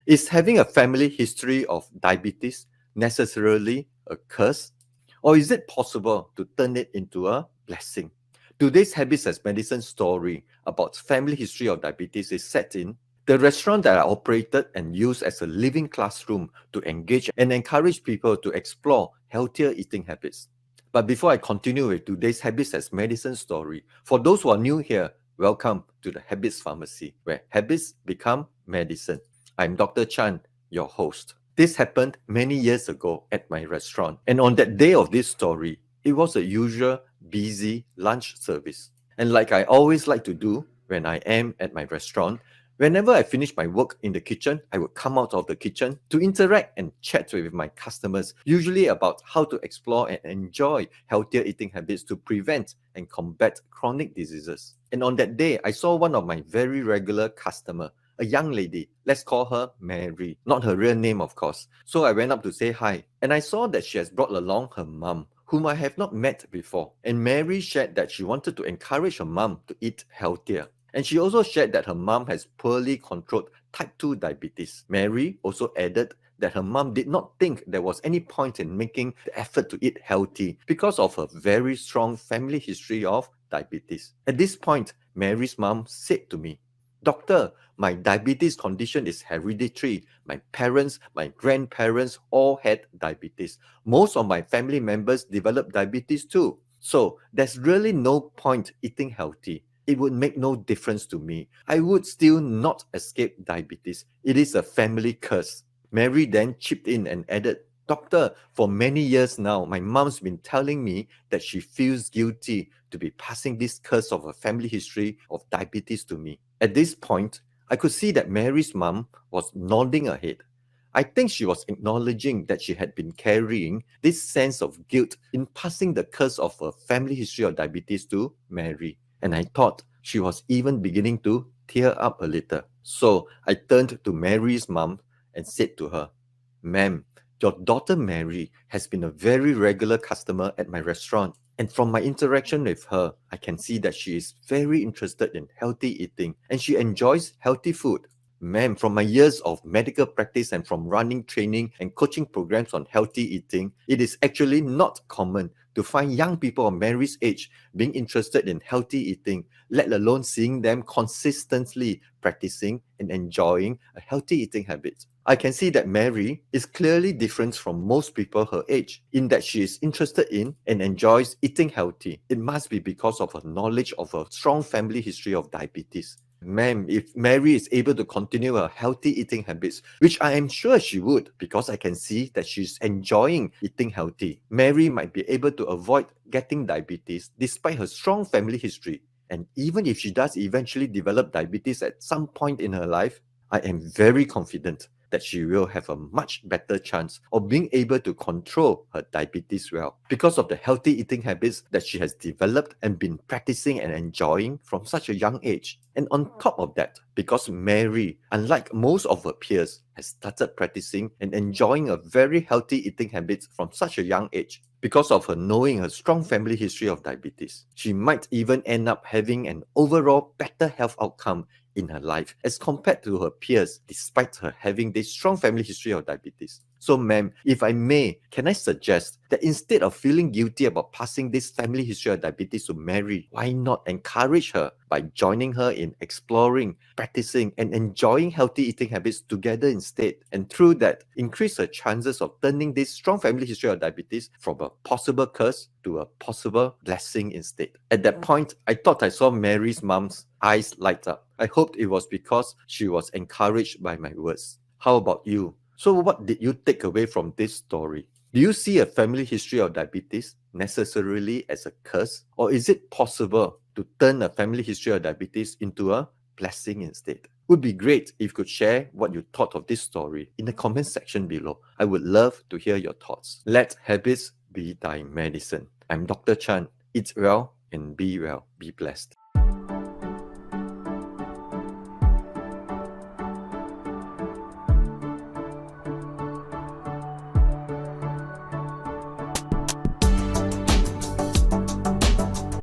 Is having a family history of diabetes necessarily a curse? Or is it possible to turn it into a blessing? Today's Habits as Medicine story about family history of diabetes is set in the restaurant that I operated and used as a living classroom to engage and encourage people to explore healthier eating habits. But before I continue with today's Habits as Medicine story, for those who are new here, welcome to the Habits Pharmacy, where habits become medicine. I'm Dr. Chan, your host. This happened many years ago at my restaurant, and on that day of this story, it was a usual busy lunch service. And like I always like to do when I am at my restaurant, whenever I finish my work in the kitchen, I would come out of the kitchen to interact and chat with my customers, usually about how to explore and enjoy healthier eating habits to prevent and combat chronic diseases. And on that day, I saw one of my very regular customers, a young lady. Let's call her Mary. Not her real name, of course. So I went up to say hi, and I saw that she has brought along her mum, whom I have not met before. And Mary shared that she wanted to encourage her mum to eat healthier. And she also shared that her mum has poorly controlled type 2 diabetes. Mary also added that her mum did not think there was any point in making the effort to eat healthy because of her very strong family history of diabetes. At this point, Mary's mum said to me, "Doctor, my diabetes condition is hereditary. My parents, my grandparents all had diabetes. Most of my family members developed diabetes too. So there's really no point eating healthy. It would make no difference to me. I would still not escape diabetes. It is a family curse." Mary then chipped in and added, "Doctor, for many years now, my mom's been telling me that she feels guilty to be passing this curse of a family history of diabetes to me." At this point, I could see that Mary's mom was nodding her head. I think she was acknowledging that she had been carrying this sense of guilt in passing the curse of a family history of diabetes to Mary. And I thought she was even beginning to tear up a little. So I turned to Mary's mom and said to her, "Ma'am, your daughter Mary has been a very regular customer at my restaurant. And from my interaction with her, I can see that she is very interested in healthy eating and she enjoys healthy food. Ma'am, from my years of medical practice and from running training and coaching programs on healthy eating, it is actually not common to find young people of Mary's age being interested in healthy eating, let alone seeing them consistently practicing and enjoying a healthy eating habit. I can see that Mary is clearly different from most people her age in that she is interested in and enjoys eating healthy. It must be because of her knowledge of a strong family history of diabetes. Ma'am, if Mary is able to continue her healthy eating habits, which I am sure she would because I can see that she's enjoying eating healthy, Mary might be able to avoid getting diabetes despite her strong family history. And even if she does eventually develop diabetes at some point in her life, I am very confident that she will have a much better chance of being able to control her diabetes well because of the healthy eating habits that she has developed and been practicing and enjoying from such a young age. And on top of that, because Mary, unlike most of her peers, has started practicing and enjoying a very healthy eating habits from such a young age, because of her knowing her strong family history of diabetes, she might even end up having an overall better health outcome in her life as compared to her peers, despite her having this strong family history of diabetes. So, ma'am, if I may, can I suggest that instead of feeling guilty about passing this family history of diabetes to Mary, why not encourage her by joining her in exploring, practicing, and enjoying healthy eating habits together instead? And through that, increase her chances of turning this strong family history of diabetes from a possible curse to a possible blessing instead. At that point, I thought I saw Mary's mom's eyes light up. I hoped it was because she was encouraged by my words. How about you? So what did you take away from this story? Do you see a family history of diabetes necessarily as a curse? Or is it possible to turn a family history of diabetes into a blessing instead? Would be great if you could share what you thought of this story in the comment section below. I would love to hear your thoughts. Let habits be thy medicine. I'm Dr. Chan. Eat well and be well. Be blessed.